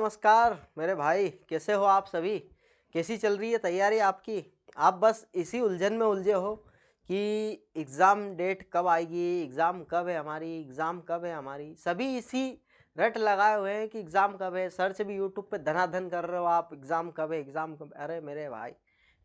नमस्कार मेरे भाई, कैसे हो आप सभी। कैसी चल रही है तैयारी आपकी। आप बस इसी उलझन में उलझे हो कि एग्ज़ाम डेट कब आएगी, एग्ज़ाम कब है हमारी, एग्ज़ाम कब है हमारी। सभी इसी रट लगाए हुए हैं कि एग्ज़ाम कब है। सर्च भी यूट्यूब पे धनाधन कर रहे हो आप, एग्ज़ाम कब है, एग्ज़ाम कब। अरे मेरे भाई,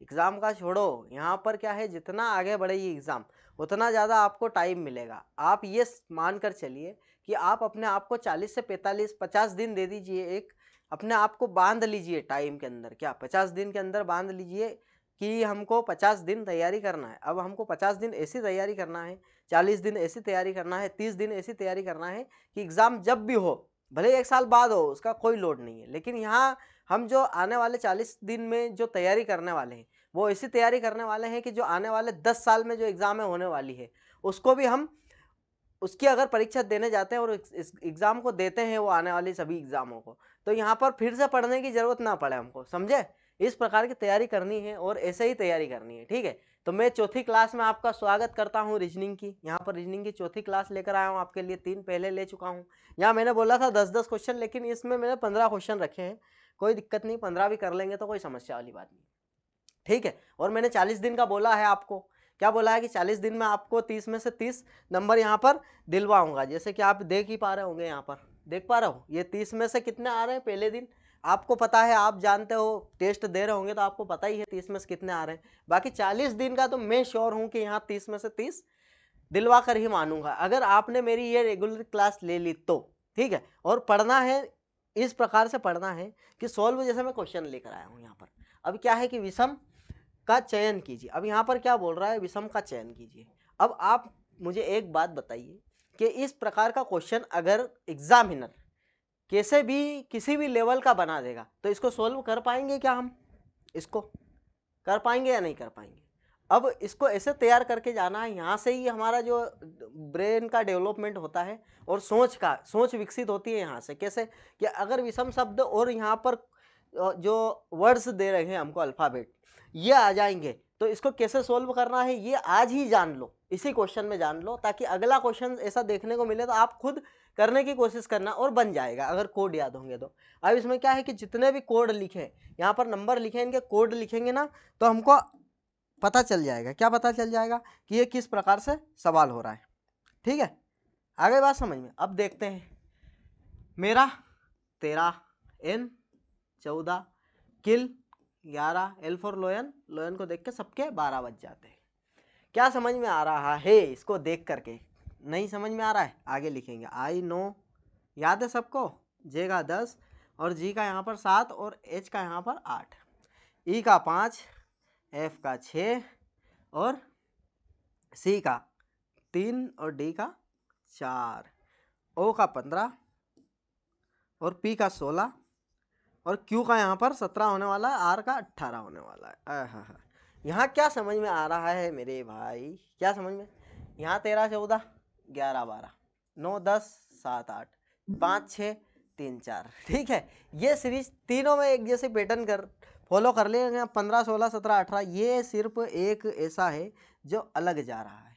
एग्ज़ाम का छोड़ो, यहाँ पर क्या है, जितना आगे बढ़ेगी एग्ज़ाम उतना ज़्यादा आपको टाइम मिलेगा। आप ये मान कर चलिए कि आप अपने आप को 40 से 45 50 दिन दे दीजिए। एक अपने आप को बांध लीजिए टाइम के अंदर, क्या 50 दिन के अंदर बांध लीजिए कि हमको 50 दिन तैयारी करना है। अब हमको 50 दिन ऐसी तैयारी करना है, 40 दिन ऐसी तैयारी करना है, 30 दिन ऐसी तैयारी करना है कि एग्ज़ाम जब भी हो, भले 1 साल बाद हो, उसका कोई लोड नहीं है। लेकिन यहाँ हम जो आने वाले 40 दिन में जो तैयारी करने वाले हैं, वो ऐसी तैयारी करने वाले हैं कि जो आने वाले 10 साल में जो एग्ज़ाम होने वाली है, उसको भी हम उसकी अगर परीक्षा देने जाते हैं और इस एग्ज़ाम को देते हैं, वो आने वाली सभी एग्ज़ामों को, तो यहाँ पर फिर से पढ़ने की ज़रूरत ना पड़े हमको, समझे। इस प्रकार की तैयारी करनी है और ऐसे ही तैयारी करनी है, ठीक है। तो मैं चौथी क्लास में आपका स्वागत करता हूँ रीजनिंग की। यहाँ पर रीजनिंग की चौथी क्लास लेकर आया हूँ आपके लिए। 3 पहले ले चुका हूँ। यहाँ मैंने बोला था 10-10 क्वेश्चन, लेकिन इसमें मैंने 15 क्वेश्चन रखे हैं। कोई दिक्कत नहीं, 15 भी कर लेंगे तो कोई समस्या वाली बात नहीं, ठीक है। और मैंने 40 दिन का बोला है आपको। क्या बोला है कि 40 दिन में आपको 30 में से 30 नंबर यहाँ पर दिलवाऊंगा। जैसे कि आप देख ही पा रहे होंगे, यहाँ पर देख पा रहे हो, ये 30 में से कितने आ रहे हैं पहले दिन। आपको पता है, आप जानते हो, टेस्ट दे रहे होंगे तो आपको पता ही है 30 में से कितने आ रहे हैं। बाकी 40 दिन का तो मैं श्योर हूँ कि यहाँ 30 में से 30 दिलवा कर ही मानूंगा, अगर आपने मेरी ये रेगुलर क्लास ले ली तो, ठीक है। और पढ़ना है, इस प्रकार से पढ़ना है कि सॉल्व, जैसे मैं क्वेश्चन लेकर आया हूँ यहाँ पर। अब क्या है कि विषम का चयन कीजिए। अब यहाँ पर क्या बोल रहा है, विषम का चयन कीजिए। अब आप मुझे एक बात बताइए कि इस प्रकार का क्वेश्चन अगर एग्जामिनर कैसे भी किसी भी लेवल का बना देगा, तो इसको सोल्व कर पाएंगे क्या हम? इसको कर पाएंगे या नहीं कर पाएंगे? अब इसको ऐसे तैयार करके जाना है, यहाँ से ही हमारा जो ब्रेन का डेवलपमेंट होता है और सोच विकसित होती है यहाँ से। कैसे कि अगर विषम शब्द और यहाँ पर जो वर्ड्स दे रहे हैं हमको अल्फ़ाबेट, ये आ जाएंगे, तो इसको कैसे सोल्व करना है ये आज ही जान लो, इसी क्वेश्चन में जान लो, ताकि अगला क्वेश्चन ऐसा देखने को मिले तो आप खुद करने की कोशिश करना और बन जाएगा, अगर कोड याद होंगे तो। अब इसमें क्या है कि जितने भी कोड लिखे, यहाँ पर नंबर लिखे, इनके कोड लिखेंगे ना, तो हमको पता चल जाएगा। क्या पता चल जाएगा? कि ये किस प्रकार से सवाल हो रहा है, ठीक है। आगे बात समझ में। अब देखते हैं, मेरा 13, एन 14, किल 11, एल फॉर लोयन, लोयन को देख के सबके 12 बज जाते हैं। क्या समझ में आ रहा है इसको देख करके? नहीं समझ में आ रहा है, आगे लिखेंगे। आई नो, याद है सबको। जे का 10 और जी का यहाँ पर 7 और एच का यहाँ पर 8, ई का 5, एफ का 6 और सी का 3 और डी का 4, ओ का 15 और पी का 16 और क्यू का यहाँ पर 17 होने वाला है, आर का 18 होने वाला है। हाँ, यहाँ क्या समझ में आ रहा है मेरे भाई? क्या समझ में? यहाँ 13, 14, 11, 12, 9, 10, 7, 8, 5, 6, 3, 4, ठीक है। ये सीरीज तीनों में एक जैसे पैटर्न कर फॉलो कर लेंगे। 15, 16, 17, 18, ये सिर्फ एक ऐसा है जो अलग जा रहा है।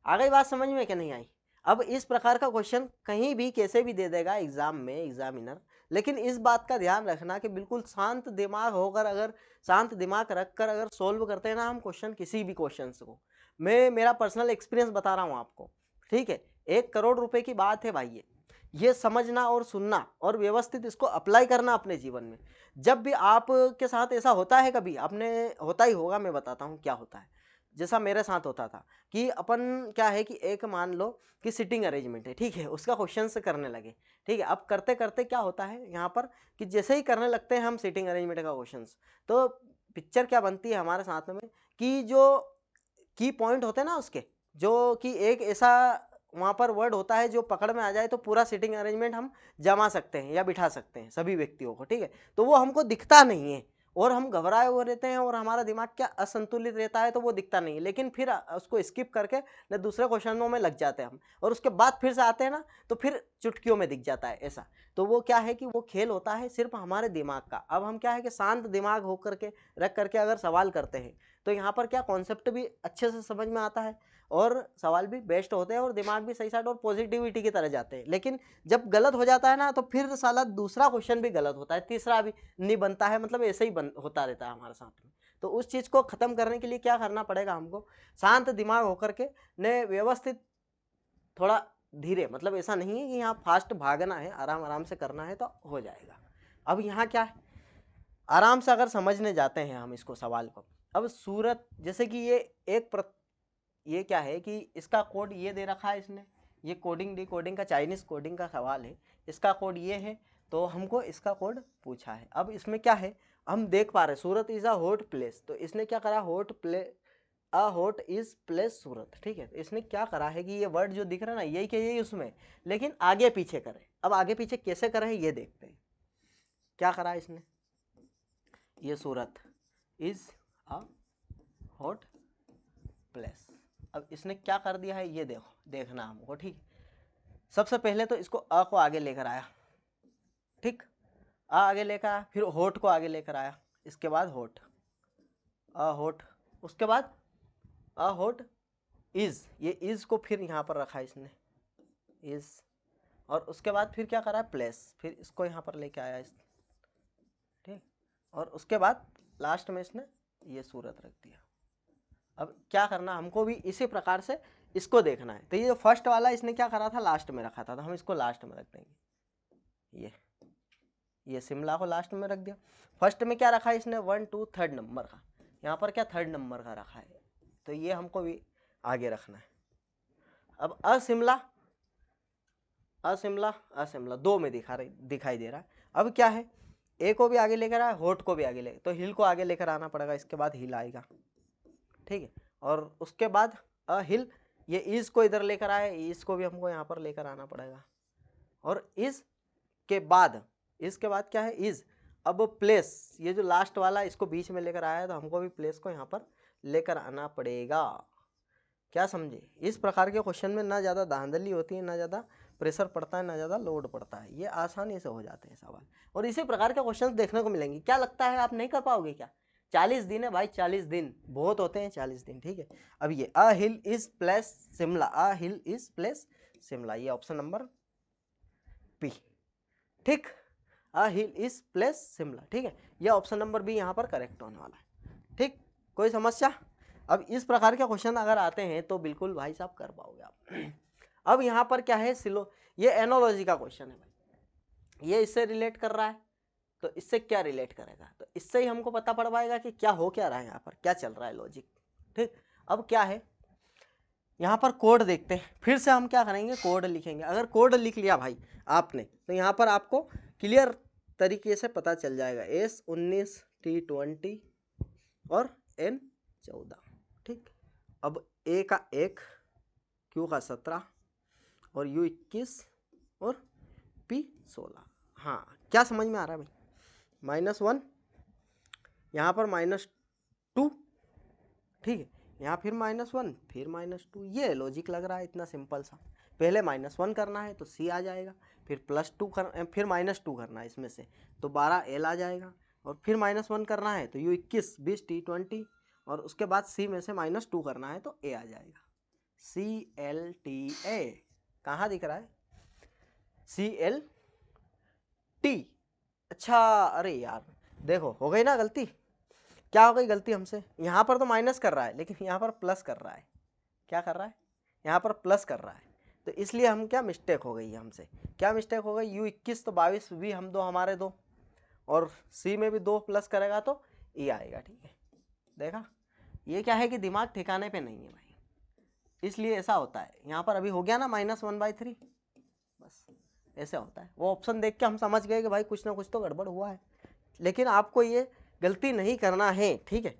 आ गई बात समझ में कि नहीं आई? अब इस प्रकार का क्वेश्चन कहीं भी कैसे भी दे देगा एग्जाम में एग्जामिनर, लेकिन इस बात का ध्यान रखना कि बिल्कुल शांत दिमाग होकर, अगर शांत दिमाग रखकर अगर सोल्व करते हैं ना हम क्वेश्चन, किसी भी क्वेश्चन को, मैं मेरा पर्सनल एक्सपीरियंस बता रहा हूँ आपको, ठीक है। 1 करोड़ रुपए की बात है भाई, ये समझना और सुनना और व्यवस्थित इसको अप्लाई करना अपने जीवन में। जब भी आपके साथ ऐसा होता है, कभी आपने, होता ही होगा, मैं बताता हूँ क्या होता है। जैसा मेरे साथ होता था कि अपन क्या है कि एक मान लो कि सिटिंग अरेंजमेंट है, ठीक है, उसका क्वेश्चन से करने लगे, ठीक है। अब करते करते क्या होता है यहाँ पर कि जैसे ही करने लगते हैं हम सिटिंग अरेंजमेंट का क्वेश्चन, तो पिक्चर क्या बनती है हमारे साथ में कि जो की पॉइंट होते हैं ना उसके, जो कि एक ऐसा वहाँ पर वर्ड होता है जो पकड़ में आ जाए तो पूरा सिटिंग अरेंजमेंट हम जमा सकते हैं या बिठा सकते हैं सभी व्यक्तियों को, ठीक है। तो वो हमको दिखता नहीं है और हम घबराए हुए रहते हैं और हमारा दिमाग क्या असंतुलित रहता है, तो वो दिखता नहीं है। लेकिन फिर उसको स्किप करके न दूसरे क्वेश्चनों में लग जाते हैं हम, और उसके बाद फिर से आते हैं ना, तो फिर चुटकियों में दिख जाता है ऐसा। तो वो क्या है कि वो खेल होता है सिर्फ हमारे दिमाग का। अब हम क्या है कि शांत दिमाग होकर के रख करके अगर सवाल करते हैं, तो यहाँ पर क्या कॉन्सेप्ट भी अच्छे से समझ में आता है और सवाल भी बेस्ट होते हैं और दिमाग भी सही साइड और पॉजिटिविटी की तरह जाते हैं। लेकिन जब गलत हो जाता है ना तो फिर साला दूसरा क्वेश्चन भी गलत होता है, तीसरा भी नहीं बनता है, मतलब ऐसे ही होता रहता है हमारे साथ में। तो उस चीज़ को ख़त्म करने के लिए क्या करना पड़ेगा हमको, शांत दिमाग होकर के ने व्यवस्थित, थोड़ा धीरे, मतलब ऐसा नहीं है कि यहाँ फास्ट भागना है, आराम आराम से करना है तो हो जाएगा। अब यहाँ क्या है, आराम से अगर समझने जाते हैं हम इसको सवाल को, अब सूरत जैसे कि ये ये क्या है कि इसका कोड ये दे रखा है इसने, ये कोडिंग डिकोडिंग का चाइनीज कोडिंग का सवाल है, इसका कोड ये है, तो हमको इसका कोड पूछा है। अब इसमें क्या है, हम देख पा रहे सूरत इज अ हॉट प्लेस, तो इसने क्या करा, हॉट इज प्लेस सूरत, ठीक है। तो इसने क्या करा है कि ये वर्ड जो दिख रहा है ना यही के यही उसमें, लेकिन आगे पीछे करे। अब आगे पीछे कैसे करे ये देखते हैं। क्या करा इसने, ये सूरत इज अ हॉट प्लेस, अब इसने क्या कर दिया है ये देखो, देखना हमको, ठीक। सबसे पहले तो इसको अ को आगे लेकर आया, ठीक, अ आगे लेकर आया, फिर होठ को आगे लेकर आया, इसके बाद होठ, अ होठ, उसके बाद अ होठ इज, ये इज को फिर यहाँ पर रखा इसने, इज, और उसके बाद फिर क्या करा है प्लेस, फिर इसको यहाँ पर लेके आया इस, ठीक, और उसके बाद लास्ट में इसने ये सूरत रख दिया। अब क्या करना हमको भी इसी प्रकार से इसको देखना है। तो ये जो फर्स्ट वाला इसने क्या करा था, लास्ट में रखा था, तो हम इसको लास्ट में रख देंगे। ये शिमला को लास्ट में रख दिया। फर्स्ट में क्या रखा है इसने, 1 2 3rd नंबर का, यहाँ पर क्या 3rd नंबर का रखा है, तो ये हमको भी आगे रखना है। अब अशिमला, अशिमला, अशिमला दो में दिखाई दे रहा है। अब क्या है, ए को भी आगे लेकर आया, होठ को भी आगे ले, तो हिल को आगे लेकर आना पड़ेगा, इसके बाद हिल आएगा, ठीक है। और उसके बाद हिल, ये इज को इधर लेकर आए, इज को भी हमको यहाँ पर लेकर आना पड़ेगा, और इज के बाद, इसके बाद क्या है इज, अब प्लेस, ये जो लास्ट वाला इसको बीच में लेकर आया है, तो हमको भी प्लेस को यहाँ पर लेकर आना पड़ेगा। क्या समझे, इस प्रकार के क्वेश्चन में ना ज़्यादा धांधली होती है, ना ज़्यादा प्रेशर पड़ता है, ना ज़्यादा लोड पड़ता है, ये आसानी से हो जाते हैं सवाल, और इसी प्रकार के क्वेश्चन देखने को मिलेंगे। क्या लगता है आप नहीं कर पाओगे क्या, 40 दिन है भाई, 40 दिन बहुत होते हैं, 40 दिन, ठीक है। अब ये a hill is place Shimla, a hill is place Shimla, ये ऑप्शन नंबर बी, ठीक, a hill is place Shimla, ठीक है, ये ऑप्शन नंबर बी यहाँ पर करेक्ट होने वाला है, ठीक। कोई समस्या, अब इस प्रकार के क्वेश्चन अगर आते हैं तो बिल्कुल भाई साहब कर पाओगे आप। अब यहाँ पर क्या है, सिलो, ये एनोलॉजी का क्वेश्चन है भाई, ये इससे रिलेट कर रहा है, तो इससे क्या रिलेट करेगा, तो इससे ही हमको पता पड़ पाएगा कि क्या हो क्या रहा है, यहाँ पर क्या चल रहा है लॉजिक, ठीक। अब क्या है, यहाँ पर कोड देखते हैं, फिर से हम क्या करेंगे, कोड लिखेंगे। अगर कोड लिख लिया भाई आपने, तो यहाँ पर आपको क्लियर तरीके से पता चल जाएगा, S19 T20 और N14, ठीक। अब A का 1, Q का 17 और U21 और P16, हाँ क्या समझ में आ रहा है भाई, -1 यहाँ पर -2, ठीक है, यहाँ फिर -1 फिर -2, ये लॉजिक लग रहा है इतना सिंपल सा। पहले -1 करना है तो C आ जाएगा, फिर +2 फिर -2 करना है इसमें से तो 12 L आ जाएगा, और फिर -1 करना है तो U21 20 T20, और उसके बाद C में से -2 करना है तो A आ जाएगा, CLTA, कहाँ दिख रहा है CLT, अच्छा, अरे यार देखो हो गई ना गलती, क्या हो गई गलती हमसे, यहाँ पर तो माइनस कर रहा है लेकिन यहाँ पर प्लस कर रहा है, क्या कर रहा है, यहाँ पर प्लस कर रहा है, तो इसलिए हम क्या मिस्टेक हो गई है हमसे, क्या मिस्टेक हो गई, U21 तो 22 भी हम दो हमारे दो, और C में भी 2 प्लस करेगा तो E आएगा, ठीक है। देखा, ये क्या है कि दिमाग ठिकाने पे नहीं है भाई, इसलिए ऐसा होता है। यहाँ पर अभी हो गया ना -1/3, बस ऐसे होता है। वो ऑप्शन देख के हम समझ गए कि भाई कुछ ना कुछ तो गड़बड़ हुआ है, लेकिन आपको ये गलती नहीं करना है, ठीक है।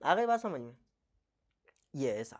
आ गई बात समझ में, ये ऐसा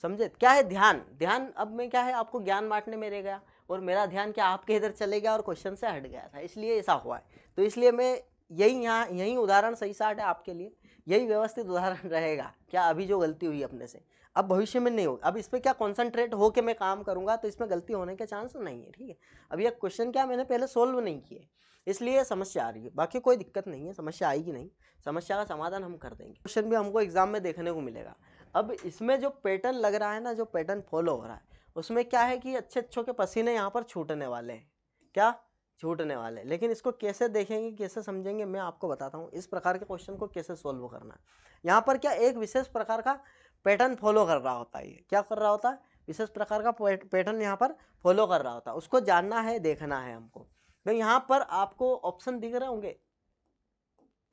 समझे, क्या है ध्यान, ध्यान अब में क्या है, आपको ज्ञान बांटने में रह गया, और मेरा ध्यान क्या आपके इधर चले गया और क्वेश्चन से हट गया था, इसलिए ऐसा हुआ है। तो इसलिए मैं यही उदाहरण सही साठ है आपके लिए, यही व्यवस्थित उदाहरण रहेगा, क्या अभी जो गलती हुई अपने से अब भविष्य में नहीं होगी। अब इस पर क्या कॉन्सेंट्रेट होकर मैं काम करूंगा तो इसमें गलती होने के चांस नहीं है, ठीक है। अब ये क्वेश्चन क्या मैंने पहले सोल्व नहीं किए, इसलिए समस्या आ रही है, बाकी कोई दिक्कत नहीं है, समस्या आएगी नहीं, समस्या का समाधान हम कर देंगे। क्वेश्चन भी हमको एग्जाम में देखने को मिलेगा, अब इसमें जो पैटर्न लग रहा है ना, जो पैटर्न फॉलो हो रहा है, उसमें क्या है कि अच्छे अच्छों के पसीने यहाँ पर छूटने वाले हैं। क्या छूटने वाले हैं। लेकिन इसको कैसे देखेंगे, कैसे समझेंगे, मैं आपको बताता हूँ इस प्रकार के क्वेश्चन को कैसे सोल्व करना है। यहाँ पर क्या एक विशेष प्रकार का पैटर्न फॉलो कर रहा होता है। ये क्या कर रहा होता है, विशेष प्रकार का पैटर्न यहाँ पर फॉलो कर रहा होता है, उसको जानना है, देखना है हमको। तो यहाँ पर आपको ऑप्शन दिख रहे होंगे,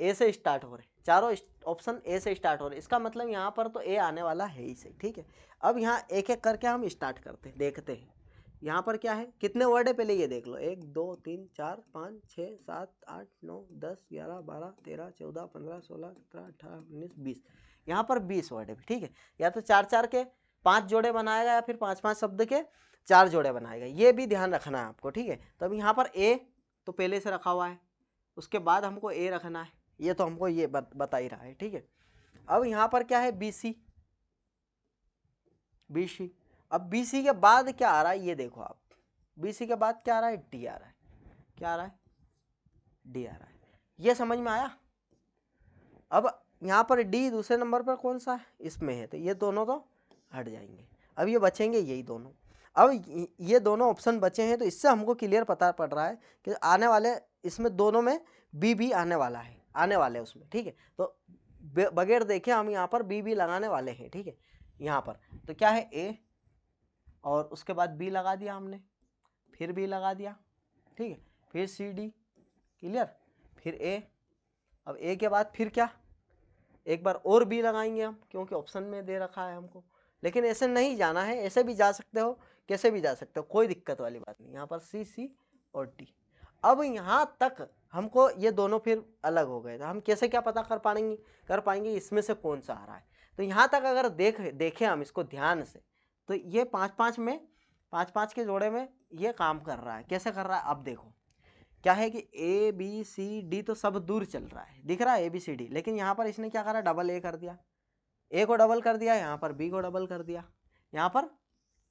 ए से स्टार्ट हो रहे, चारों ऑप्शन ए से स्टार्ट हो रहे, इसका मतलब यहाँ पर तो ए आने वाला है ही सही। ठीक है, अब यहाँ एक एक करके हम स्टार्ट करते हैं, देखते हैं यहाँ पर क्या है, कितने वर्ड है पहले ये देख लो, 1 2 3 4 5 6 7 8 9 10 11 12 13 14 15 16 17 18 19 20, यहाँ पर 20 वर्ड है। ठीक है, या तो 4 4 के 5 जोड़े बनाएगा या फिर 5 5 शब्द के 4 जोड़े बनाएगा, ये भी ध्यान रखना है आपको। ठीक है, तो अब यहाँ पर ए तो पहले से रखा हुआ है, उसके बाद हमको ए रखना है, ये तो हमको ये बता ही रहा है। ठीक है, अब यहाँ पर क्या है, बी सी, बी सी। अब बी सी के बाद क्या आ रहा है, ये देखो आप, बी सी के बाद क्या आ रहा है, डी आ रहा है। क्या आ रहा है, डी आ रहा है। ये समझ में आया। अब यहाँ पर डी दूसरे नंबर पर कौन सा है, इसमें है, तो ये दोनों तो हट जाएंगे, अब ये बचेंगे यही दोनों। अब ये दोनों ऑप्शन बचे हैं, तो इससे हमको क्लियर पता पड़ रहा है कि आने वाले इसमें दोनों में बी भी आने वाला है, आने वाले उसमें। ठीक है, तो बगैर देखे हम यहाँ पर बी भी लगाने वाले हैं। ठीक है, यहाँ पर तो क्या है, ए और उसके बाद बी लगा दिया हमने, फिर बी लगा दिया। ठीक है, फिर सी डी, क्लियर, फिर ए। अब ए के बाद फिर क्या, एक बार और बी लगाएंगे हम, क्योंकि ऑप्शन में दे रखा है हमको। लेकिन ऐसे नहीं जाना है, ऐसे भी जा सकते हो, कैसे भी जा सकते हो, कोई दिक्कत वाली बात नहीं। यहाँ पर सी सी और डी। अब यहाँ तक हमको ये दोनों फिर अलग हो गए, तो हम कैसे क्या पता कर पाएंगे इसमें से कौन सा आ रहा है। तो यहाँ तक अगर देखें हम इसको ध्यान से, तो ये 5 5 में 5 5 के जोड़े में ये काम कर रहा है। कैसे कर रहा है, अब देखो क्या है कि ए बी सी डी तो सब दूर चल रहा है, दिख रहा है ए बी सी डी, लेकिन यहाँ पर इसने क्या करा, डबल ए कर दिया, ए को डबल कर दिया, यहाँ पर बी को डबल कर दिया, यहाँ पर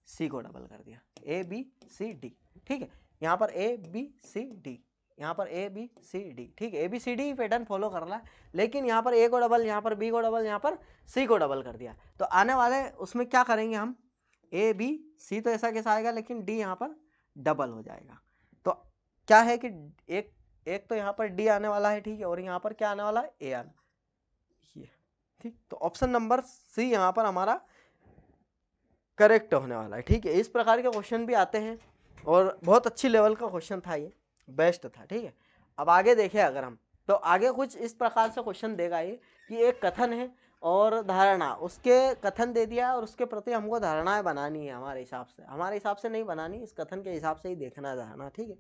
सी को डबल कर दिया, ए बी सी डी। ठीक है, यहाँ पर ए बी सी डी, यहाँ पर ए बी सी डी। ठीक है, A B C D pattern follow कर रहा है, लेकिन यहाँ पर ए को डबल, यहाँ पर बी को डबल, यहाँ पर सी को डबल कर दिया। तो आने वाले उसमें क्या करेंगे हम, ए बी सी तो ऐसा कैसा आएगा, लेकिन डी यहाँ पर डबल हो जाएगा। तो क्या है कि एक तो यहाँ पर डी आने वाला है। ठीक है, और यहाँ पर क्या आने वाला है, ए आना, ये। ठीक, तो ऑप्शन नंबर सी यहाँ पर हमारा करेक्ट होने वाला है। ठीक है, इस प्रकार के क्वेश्चन भी आते हैं और बहुत अच्छी लेवल का क्वेश्चन था, ये बेस्ट था। ठीक है, अब आगे देखें अगर हम, तो आगे कुछ इस प्रकार से क्वेश्चन देगा ये कि एक कथन है और धारणा, उसके कथन दे दिया और उसके प्रति हमको धारणाएं बनानी है हमारे हिसाब से नहीं बनानी, इस कथन के हिसाब से ही देखना है धारणा। ठीक है,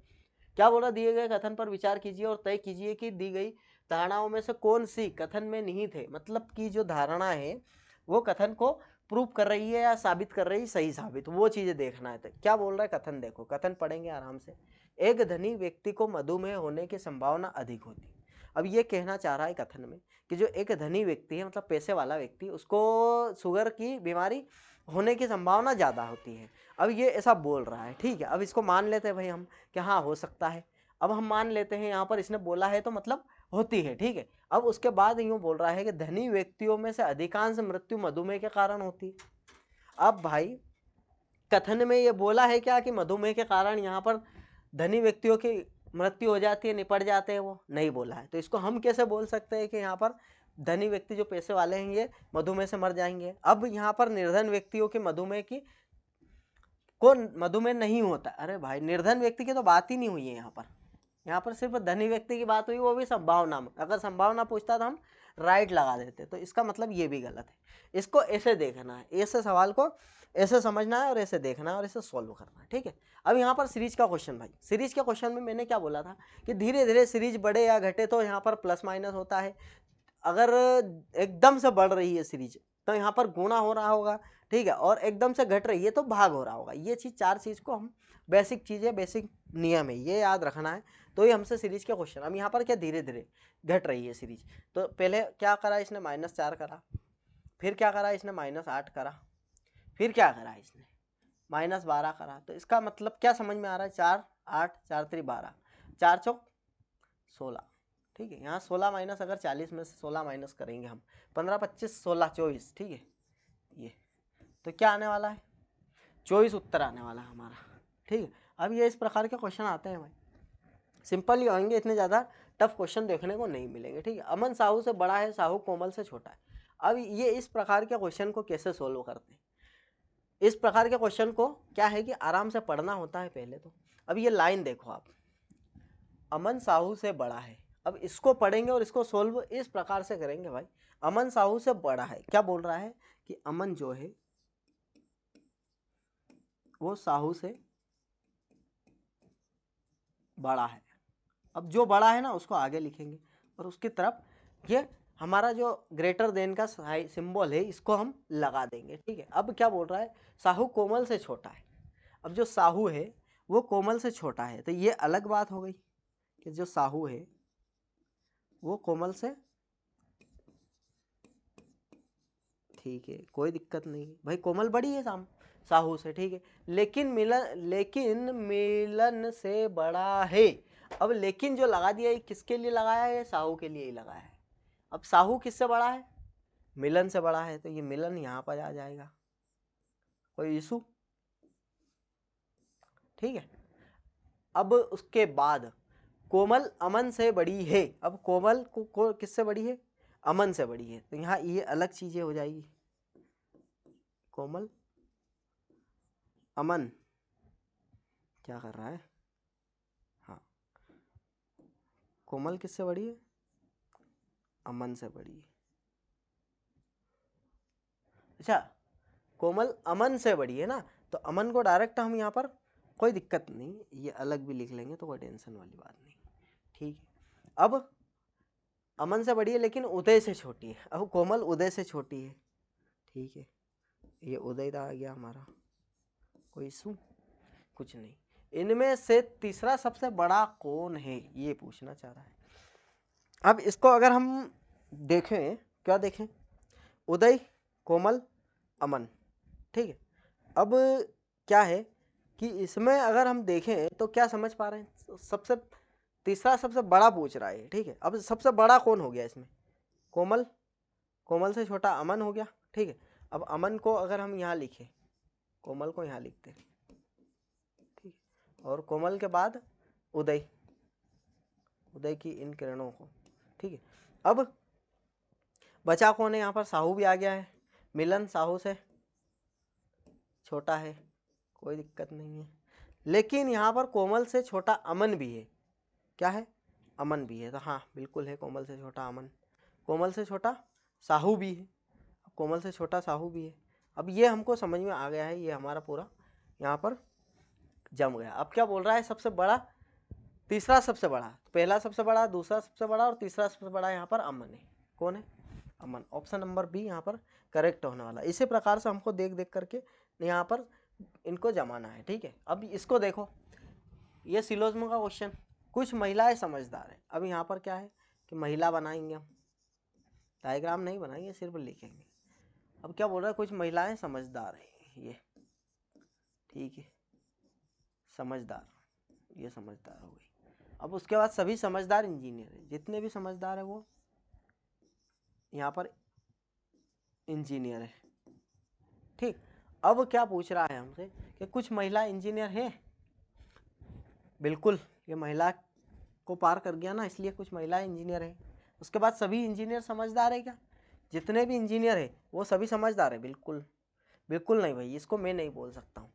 क्या बोला, दिए गए कथन पर विचार कीजिए और तय कीजिए कि दी गई धारणाओं में से कौन सी कथन में निहित है। मतलब कि जो धारणा है वो कथन को प्रूव कर रही है या साबित कर रही है, सही साबित, वो चीजें देखना है। तो क्या बोल रहा है कथन, देखो कथन पढ़ेंगे आराम से। एक धनी व्यक्ति को मधुमेह होने की संभावना अधिक होती है। अब ये कहना चाह रहा है कथन में कि जो एक धनी व्यक्ति है, मतलब पैसे वाला व्यक्ति, उसको शुगर की बीमारी होने की संभावना ज़्यादा होती है। अब ये ऐसा बोल रहा है। ठीक है, अब इसको मान लेते हैं भाई हम कि हाँ हो सकता है। अब हम मान लेते हैं यहाँ पर इसने बोला है तो मतलब होती है। ठीक है, अब उसके बाद यूँ बोल रहा है कि धनी व्यक्तियों में से अधिकांश मृत्यु मधुमेह के कारण होती है। अब भाई कथन में ये बोला है क्या कि मधुमेह के कारण यहाँ पर धनी व्यक्तियों की मृत्यु हो जाती है, निपट जाते हैं, वो नहीं बोला है। तो इसको हम कैसे बोल सकते हैं कि यहाँ पर धनी व्यक्ति जो पैसे वाले हैं ये मधुमेह से मर जाएंगे। अब यहाँ पर निर्धन व्यक्तियों के मधुमेह की को मधुमेह नहीं होता। अरे भाई निर्धन व्यक्ति की तो बात ही नहीं हुई है यहाँ पर सिर्फ धनी व्यक्ति की बात हुई, वो भी संभावना में। अगर संभावना पूछता तो हम राइट लगा देते, तो इसका मतलब ये भी गलत है। इसको ऐसे देखना है, ऐसे सवाल को ऐसे समझना है और ऐसे देखना है और ऐसे सॉल्व करना है। ठीक है, अब यहाँ पर सीरीज का क्वेश्चन, भाई सीरीज के क्वेश्चन में मैंने क्या बोला था कि धीरे धीरे सीरीज बढ़े या घटे तो यहाँ पर प्लस माइनस होता है। अगर एकदम से बढ़ रही है सीरीज तो यहाँ पर गुणा हो रहा होगा। ठीक है, और एकदम से घट रही है तो भाग हो रहा होगा। ये चीज़, चार चीज़ को हम बेसिक चीज़ें, बेसिक नियम है, ये याद रखना है। तो ये हमसे सीरीज के क्वेश्चन। अब यहाँ पर क्या धीरे धीरे घट रही है सीरीज, तो पहले क्या करा इसने, -4 करा, फिर क्या करा इसने, -8 करा, फिर क्या करा इसने, -12 करा। तो इसका मतलब क्या समझ में आ रहा है, 4 8 4 3 12, 4 चौक 16। ठीक है, यहाँ 16 माइनस, अगर 40 में से 16 माइनस करेंगे हम, 15 25 16 24। ठीक है, ये तो क्या आने वाला है 24 उत्तर आने वाला है हमारा। ठीक है, अब ये इस प्रकार के क्वेश्चन आते हैं भाई, सिंपल ही होंगे, इतने ज़्यादा टफ क्वेश्चन देखने को नहीं मिलेंगे। ठीक है, अमन साहू से बड़ा है, साहू कोमल से छोटा है। अब ये इस प्रकार के क्वेश्चन को कैसे सोल्व करते हैं, इस प्रकार के क्वेश्चन को क्या है कि आराम से पढ़ना होता है पहले तो। अब ये लाइन देखो आप, अमन साहू से बड़ा है, अब इसको पढ़ेंगे और इसको सोल्व इस प्रकार से करेंगे भाई। अमन साहू से बड़ा है, क्या बोल रहा है कि अमन जो है वो साहू से बड़ा है। अब जो बड़ा है ना उसको आगे लिखेंगे और उसकी तरफ ये हमारा जो ग्रेटर देन का सिंबल है इसको हम लगा देंगे। ठीक है, अब क्या बोल रहा है, साहू कोमल से छोटा है। अब जो साहू है वो कोमल से छोटा है, तो ये अलग बात हो गई कि जो साहू है वो कोमल से, ठीक है कोई दिक्कत नहीं भाई, कोमल बड़ी है साहू से। ठीक है, लेकिन मिलन से बड़ा है। अब लेकिन जो लगा दिया है किसके लिए लगाया है, साहू के लिए ही लगाया है। अब साहू किससे बड़ा है, मिलन से बड़ा है, तो ये मिलन यहां पर आ जाएगा, कोई इशू। ठीक है, अब उसके बाद कोमल अमन से बड़ी है। अब कोमल को किससे बड़ी है, अमन से बड़ी है, तो यहाँ ये अलग चीजें हो जाएगी। कोमल अमन क्या कर रहा है, हाँ कोमल किससे बड़ी है, अमन से बड़ी है। अच्छा, कोमल अमन से बड़ी है ना, तो अमन को डायरेक्ट हम यहाँ पर कोई दिक्कत नहीं, ये अलग भी लिख लेंगे तो कोई टेंशन वाली बात नहीं। ठीक है, अब अमन से बड़ी है लेकिन उदय से छोटी है। अब कोमल उदय से छोटी है। ठीक है, ये उदय आ गया हमारा, कोई इशू कुछ नहीं। इनमें से तीसरा सबसे बड़ा कौन है ये पूछना चाह रहा है। अब इसको अगर हम देखें, क्या देखें, उदय कोमल अमन। ठीक है, अब क्या है कि इसमें अगर हम देखें तो क्या समझ पा रहे हैं, सबसे तीसरा सबसे बड़ा पूछ रहा है। ठीक है, अब सबसे बड़ा कौन हो गया इसमें, कोमल, कोमल से छोटा अमन हो गया। ठीक है, अब अमन को अगर हम यहाँ लिखें, कोमल को यहाँ लिखते हैं, ठीक, और कोमल के बाद उदय, उदय की इन किरणों को। ठीक है, अब बचा कौन है यहाँ पर, साहू भी आ गया है, मिलन साहू से छोटा है, कोई दिक्कत नहीं है, लेकिन यहाँ पर कोमल से छोटा अमन भी है। क्या है, अमन भी है, तो हाँ बिल्कुल है, कोमल से छोटा अमन, कोमल से छोटा साहू भी है, कोमल से छोटा साहू भी है। अब ये हमको समझ में आ गया है, ये हमारा पूरा यहाँ पर जम गया। अब क्या बोल रहा है, सबसे बड़ा, तीसरा सबसे बड़ा, पहला सबसे बड़ा, दूसरा सबसे बड़ा और तीसरा सबसे बड़ा यहाँ पर अमन है। कौन है, अमन। ऑप्शन नंबर बी यहाँ पर करेक्ट होने वाला। इसी प्रकार से हमको देख देख करके यहाँ पर इनको जमाना है। ठीक है, अब इसको देखो, ये सिलोजिज्म का क्वेश्चन, कुछ महिलाएं समझदार है। अब यहाँ पर क्या है कि महिला बनाएंगे हम, डायग्राम नहीं बनाएंगे, सिर्फ लिखेंगे। अब क्या बोल रहा है, कुछ महिलाएं समझदार है, ये ठीक है, समझदार, ये समझदार हो गई। अब उसके बाद सभी समझदार इंजीनियर है, जितने भी समझदार है वो यहाँ पर इंजीनियर है। ठीक, अब क्या पूछ रहा है हमसे कि कुछ महिला इंजीनियर है, बिल्कुल ये महिला को पार कर गया ना, इसलिए कुछ महिला इंजीनियर है। उसके बाद सभी इंजीनियर समझदार है क्या, जितने भी इंजीनियर है वो सभी समझदार है, बिल्कुल बिल्कुल नहीं भाई, इसको मैं नहीं बोल सकता हूँ।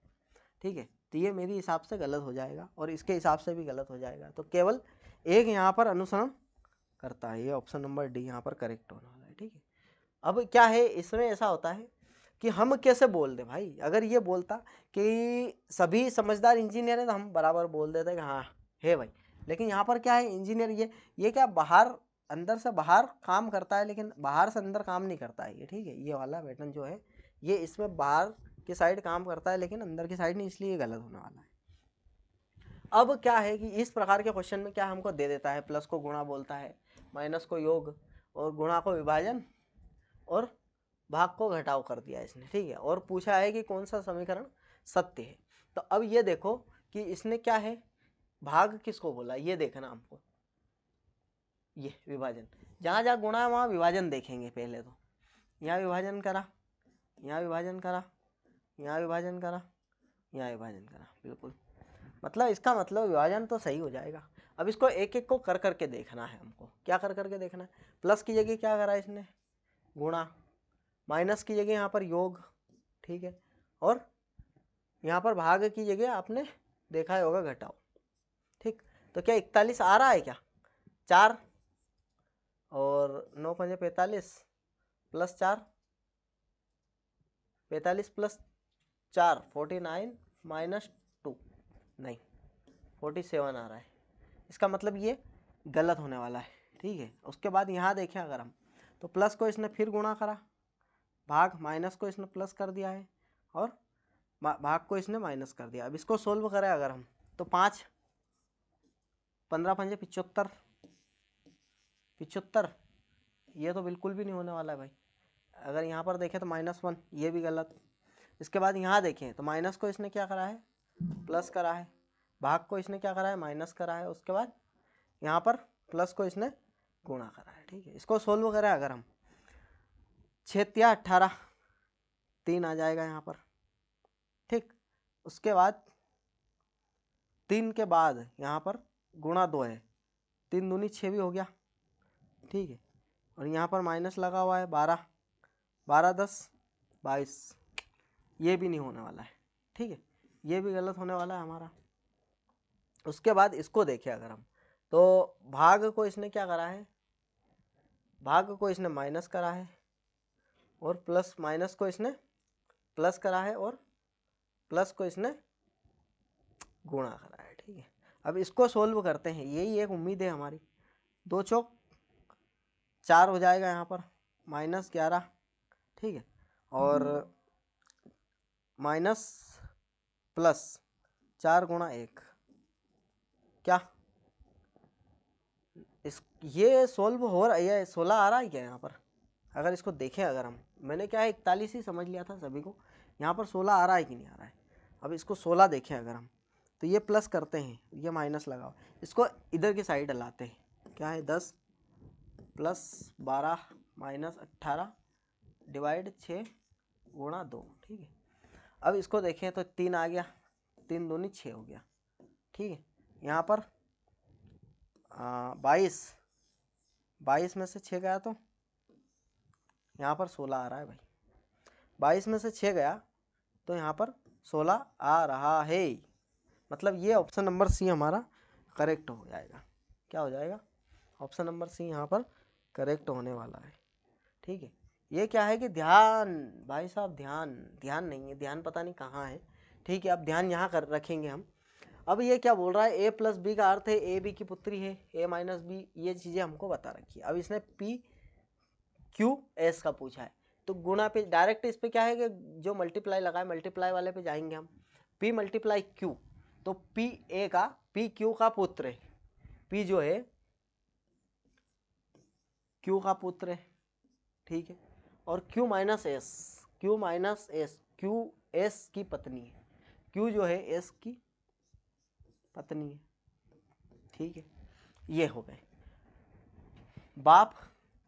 ठीक है, तो ये मेरे हिसाब से गलत हो जाएगा और इसके हिसाब से भी गलत हो जाएगा, तो केवल एक यहाँ पर अनुसरण करता है, ये ऑप्शन नंबर डी यहाँ पर करेक्ट होने वाला है। ठीक है, अब क्या है, इसमें ऐसा होता है कि हम कैसे बोल दे भाई, अगर ये बोलता कि सभी समझदार इंजीनियर है तो हम बराबर बोल देते कि हाँ है भाई, लेकिन यहाँ पर क्या है, इंजीनियर ये क्या बाहर, अंदर से बाहर काम करता है लेकिन बाहर से अंदर काम नहीं करता है ये। ठीक है, ये वाला पैटर्न जो है ये इसमें बाहर की साइड काम करता है लेकिन अंदर की साइड नहीं, इसलिए ये गलत होने वाला है। अब क्या है कि इस प्रकार के क्वेश्चन में क्या हमको दे देता है, प्लस को गुणा बोलता है, माइनस को योग और गुणा को विभाजन और भाग को घटाव कर दिया इसने। ठीक है, और पूछा है कि कौन सा समीकरण सत्य है। तो अब ये देखो कि इसने क्या है, भाग किसको बोला, ये देखना हमको, ये विभाजन, जहाँ जहाँ गुणा है वहाँ विभाजन देखेंगे पहले। तो यहाँ विभाजन करा, यहाँ विभाजन करा, यहाँ विभाजन करा, यहाँ विभाजन करा, बिल्कुल। मतलब इसका मतलब विभाजन तो सही हो जाएगा। अब इसको एक एक को कर करके देखना है हमको। क्या कर करके देखना है? प्लस की जगह क्या करा इसने? गुणा। माइनस की जगह यहाँ पर योग, ठीक है। और यहाँ पर भाग की जगह आपने देखा होगा घटाओ, ठीक। तो क्या 41 आ रहा है क्या? 4 और 9 पंजे 45 प्लस 4, 45 प्लस 4 49 माइनस 2, नहीं 47 आ रहा है। इसका मतलब ये गलत होने वाला है, ठीक है। उसके बाद यहाँ देखें अगर हम, तो प्लस को इसने फिर गुणा करा, भाग माइनस को इसने प्लस कर दिया है, और भाग को इसने माइनस कर दिया। अब इसको सोल्व करें अगर हम, तो 5 15 पंजे 75, 75 ये तो बिल्कुल भी नहीं होने वाला है भाई। अगर यहाँ पर देखें तो -1, ये भी गलत। इसके बाद यहाँ देखें तो माइनस को इसने क्या करा है? प्लस करा है। भाग को इसने क्या करा है? माइनस करा है। उसके बाद यहाँ पर प्लस को इसने गुणा करा है, ठीक है। इसको सोल्व करें अगर हम, 6 या 18 3 आ जाएगा यहाँ पर, ठीक। उसके बाद 3 के बाद यहाँ पर गुणा 2 है, 3 दूनी 6 भी हो गया, ठीक है। और यहाँ पर माइनस लगा हुआ है 12, 12 10 22, ये भी नहीं होने वाला है, ठीक है। ये भी गलत होने वाला है हमारा। उसके बाद इसको देखें अगर हम, तो भाग को इसने क्या करा है? भाग को इसने माइनस करा है, और प्लस माइनस को इसने प्लस करा है, और प्लस को इसने गुणा करा है, ठीक है। अब इसको सोल्व करते हैं, यही एक उम्मीद है हमारी। 2 चौक 4 हो जाएगा यहाँ पर, -11, ठीक है। और माइनस प्लस 4 गुणा 1, क्या ये सोल्व हो रहा है? ये 16 आ रहा है क्या यहाँ पर? अगर इसको देखें अगर हम, मैंने क्या है 41 ही समझ लिया था सभी को, यहाँ पर 16 आ रहा है कि नहीं आ रहा है? अब इसको 16 देखें अगर हम, तो ये प्लस करते हैं, ये माइनस लगाओ, इसको इधर की साइड लाते हैं। क्या है? 10 प्लस 12 माइनस 18 डिवाइड 6 गुणा 2, ठीक है। अब इसको देखें तो 3 आ गया, 3 दूनी 6 हो गया, ठीक है। यहाँ पर 22 में से 6 गया तो यहाँ पर 16 आ रहा है भाई। 22 में से 6 गया तो यहाँ पर 16 आ रहा है। मतलब ये ऑप्शन नंबर सी हमारा करेक्ट हो जाएगा। क्या हो जाएगा? ऑप्शन नंबर सी यहाँ पर करेक्ट होने वाला है, ठीक है। ये क्या है कि ध्यान, भाई साहब ध्यान, ध्यान नहीं है, ध्यान पता नहीं कहाँ है, ठीक है। अब ध्यान यहाँ कर रखेंगे हम। अब ये क्या बोल रहा है? ए प्लस बी का अर्थ है ए बी की पुत्री है, ए माइनस बी, ये चीज़ें हमको बता रखी है। अब इसने पी क्यू एस का पूछा है, तो गुणा पे डायरेक्ट इस पे क्या है कि जो मल्टीप्लाई लगाए, मल्टीप्लाई वाले पे जाएंगे हम। पी मल्टीप्लाई क्यू, तो पी ए का, पी क्यू का पुत्र है, पी जो है क्यू का पुत्र है, ठीक है। और Q minus S, Q minus S, Q S की पत्नी है, क्यू जो है एस की पत्नी है, ठीक है। ये हो गए बाप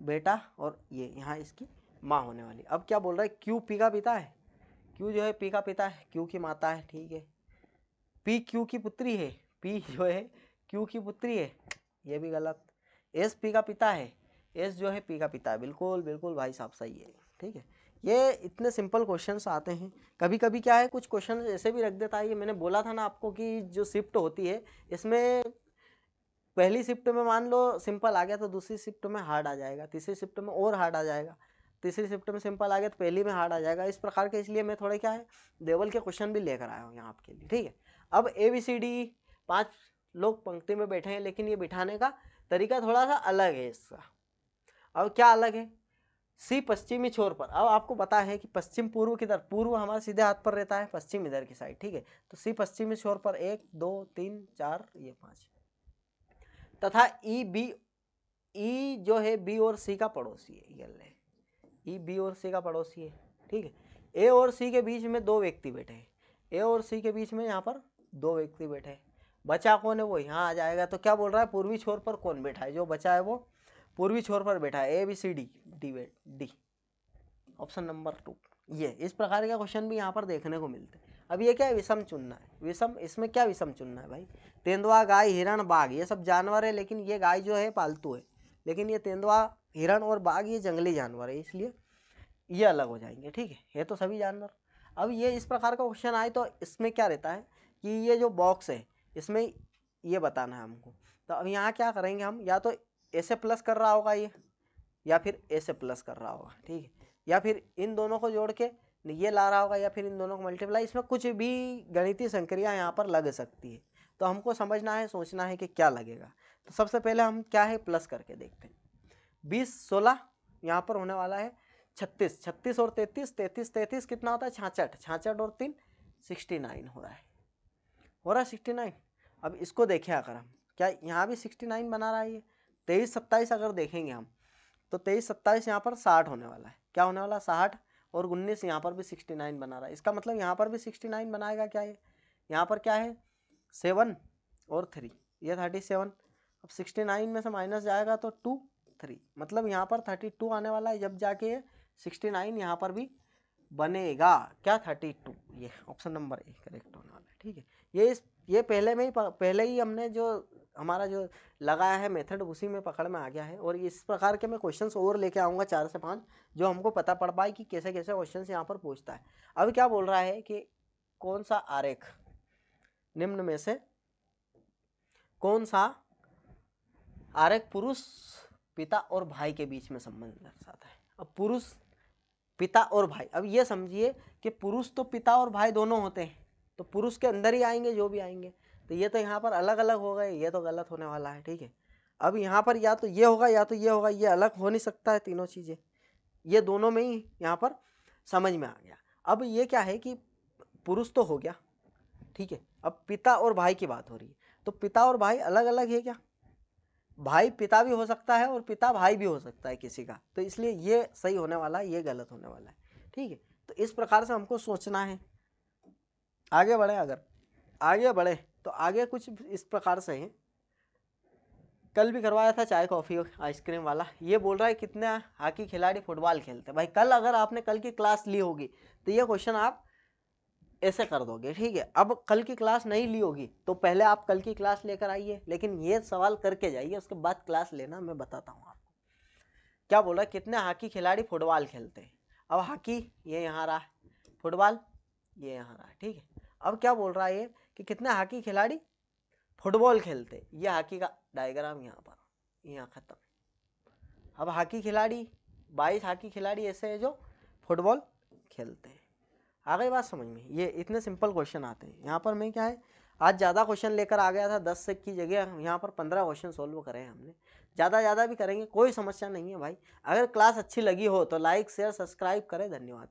बेटा, और ये यहाँ इसकी माँ होने वाली। अब क्या बोल रहा है? क्यू पी का पिता है, क्यू जो है पी का पिता है, क्यू की माता है, ठीक है। पी क्यू की पुत्री है, पी जो है क्यू की पुत्री है, ये भी गलत। एस पी का पिता है, एस जो है पी का पिता है, बिल्कुल बिल्कुल भाई साहब सही है, ठीक है। ये इतने सिंपल क्वेश्चंस आते हैं। कभी कभी क्या है, कुछ क्वेश्चन ऐसे भी रख देता है। ये मैंने बोला था ना आपको कि जो शिफ्ट होती है, इसमें पहली शिफ्ट में मान लो सिंपल आ गया तो दूसरी शिफ्ट में हार्ड आ जाएगा, तीसरी शिफ्ट में और हार्ड आ जाएगा, तीसरी शिफ्ट में सिंपल आ गया तो पहली में हार्ड आ जाएगा, इस प्रकार के। इसलिए मैं थोड़े क्या है लेवल के क्वेश्चन भी लेकर आया हूँ यहाँ आपके लिए, ठीक है। अब ABCD 5 लोग पंक्ति में बैठे हैं, लेकिन ये बिठाने का तरीका थोड़ा सा अलग है इसका। अब क्या अलग है? सी पश्चिमी छोर पर, अब आपको पता है कि पश्चिम पूर्व की तरफ, पूर्व हमारे सीधे हाथ पर रहता है, पश्चिम इधर की साइड, ठीक है। तो सी पश्चिमी छोर पर 1 2 3 4 ये 5, तथा ई जो है बी और सी का पड़ोसी है, ई बी और सी का पड़ोसी है, ठीक है। ए और सी के बीच में 2 व्यक्ति बैठे हैं, ए और सी के बीच में यहाँ पर 2 व्यक्ति बैठे हैं। बचा कौन है? वो यहाँ आ जाएगा। तो क्या बोल रहा है? पूर्वी छोर पर कौन बैठा है? जो बचा है वो पूर्वी छोर पर बैठा है, ABCD डी, ऑप्शन नंबर 2, ये इस प्रकार का क्वेश्चन भी यहाँ पर देखने को मिलते हैं। अब ये क्या है, विषम चुनना है। विषम, इसमें क्या विषम चुनना है भाई? तेंदुआ, गाय, हिरण, बाघ ये सब जानवर है, लेकिन ये गाय जो है पालतू है, लेकिन ये तेंदुआ, हिरण और बाघ ये जंगली जानवर है, इसलिए ये अलग हो जाएंगे। ठीक है, ये तो सभी जानवर। अब ये इस प्रकार का क्वेश्चन आए तो इसमें क्या रहता है कि ये जो बॉक्स है इसमें ये बताना है हमको। तो अब यहाँ क्या करेंगे हम, या तो ऐसे प्लस कर रहा होगा ये, या फिर ऐसे प्लस कर रहा होगा। ठीक है, या फिर इन दोनों को जोड़ के ये ला रहा होगा, या फिर इन दोनों को मल्टीप्लाई, इसमें कुछ भी गणितीय संक्रिया यहाँ पर लग सकती है। तो हमको समझना है, सोचना है कि क्या लगेगा। तो सबसे पहले हम क्या है प्लस करके देखते हैं। 20 16 यहाँ पर होने वाला है 36, 36 और 33, 33 33 कितना होता है 66, 66 और 3 69 हो रहा है, 69। अब इसको देखें अगर हम, क्या यहाँ भी 69 बना रहा है ये? 23 27 अगर देखेंगे हम तो 23 27 यहाँ पर 60 होने वाला है। क्या होने वाला? 60। और 19 यहाँ पर भी 69 बना रहा है। इसका मतलब यहाँ पर भी 69 बनाएगा। क्या है यहाँ पर? क्या है 7 और 3, ये 37। अब 69 में से माइनस जाएगा तो 2 3, मतलब यहाँ पर 32 आने वाला है, जब जाके 69 यहाँ पर भी बनेगा। क्या 32? ये ऑप्शन नंबर ए करेक्ट होने वाला है। ठीक है, ये पहले ही हमने जो हमारा जो लगाया है मेथड उसी में पकड़ में आ गया है। और इस प्रकार के मैं क्वेश्चंस और लेके आऊँगा 4 से 5, जो हमको पता पड़ पाए कि कैसे कैसे क्वेश्चंस यहाँ पर पूछता है। अब क्या बोल रहा है कि कौन सा आरेख निम्न में से कौन सा आरेख पुरुष पिता और भाई के बीच में संबंध दर्शाता है? अब पुरुष पिता और भाई, अब ये समझिए कि पुरुष तो पिता और भाई दोनों होते हैं, तो पुरुष के अंदर ही आएंगे जो भी आएंगे। तो ये तो यहाँ पर अलग अलग हो गए, ये तो गलत होने वाला है। ठीक है, अब यहाँ पर या तो ये होगा या तो ये होगा, ये अलग हो नहीं सकता है तीनों चीज़ें, ये दोनों में ही यहाँ पर समझ में आ गया। अब ये क्या है कि पुरुष तो हो गया, ठीक है, अब पिता और भाई की बात हो रही है। तो पिता और भाई अलग अलग है क्या? भाई पिता भी हो सकता है और पिता भाई भी हो सकता है किसी का, तो इसलिए ये सही होने वाला है, ये गलत होने वाला है। ठीक है, तो इस प्रकार से हमको सोचना है। आगे बढ़े, अगर आगे बढ़े तो आगे कुछ इस प्रकार से है। कल भी करवाया था चाय कॉफ़ी आइसक्रीम वाला, ये बोल रहा है कितने हॉकी खिलाड़ी फुटबॉल खेलते हैं। भाई कल अगर आपने कल की क्लास ली होगी तो ये क्वेश्चन आप ऐसे कर दोगे। ठीक है, अब कल की क्लास नहीं ली होगी तो पहले आप कल की क्लास लेकर आइए, लेकिन ये सवाल करके जाइए, उसके बाद क्लास लेना। मैं बताता हूँ आपको क्या बोल रहा है, कितने हॉकी खिलाड़ी फुटबॉल खेलते हैं। अब हॉकी ये यहाँ रहा, फुटबॉल ये यहाँ रहा। ठीक है, अब क्या बोल रहा है ये कि कितने हॉकी खिलाड़ी फुटबॉल खेलते, ये हॉकी का डायग्राम यहाँ पर, यहाँ खत्म। अब हॉकी खिलाड़ी 22 हॉकी खिलाड़ी ऐसे है जो फुटबॉल खेलते हैं। आ गई बात समझ में? ये इतने सिंपल क्वेश्चन आते हैं। यहाँ पर मैं क्या है आज ज़्यादा क्वेश्चन लेकर आ गया था, 10 से की जगह यहाँ पर 15 क्वेश्चन सोल्व करे हैं हमने। ज़्यादा भी करेंगे, कोई समस्या नहीं है भाई। अगर क्लास अच्छी लगी हो तो लाइक शेयर सब्सक्राइब करें। धन्यवाद।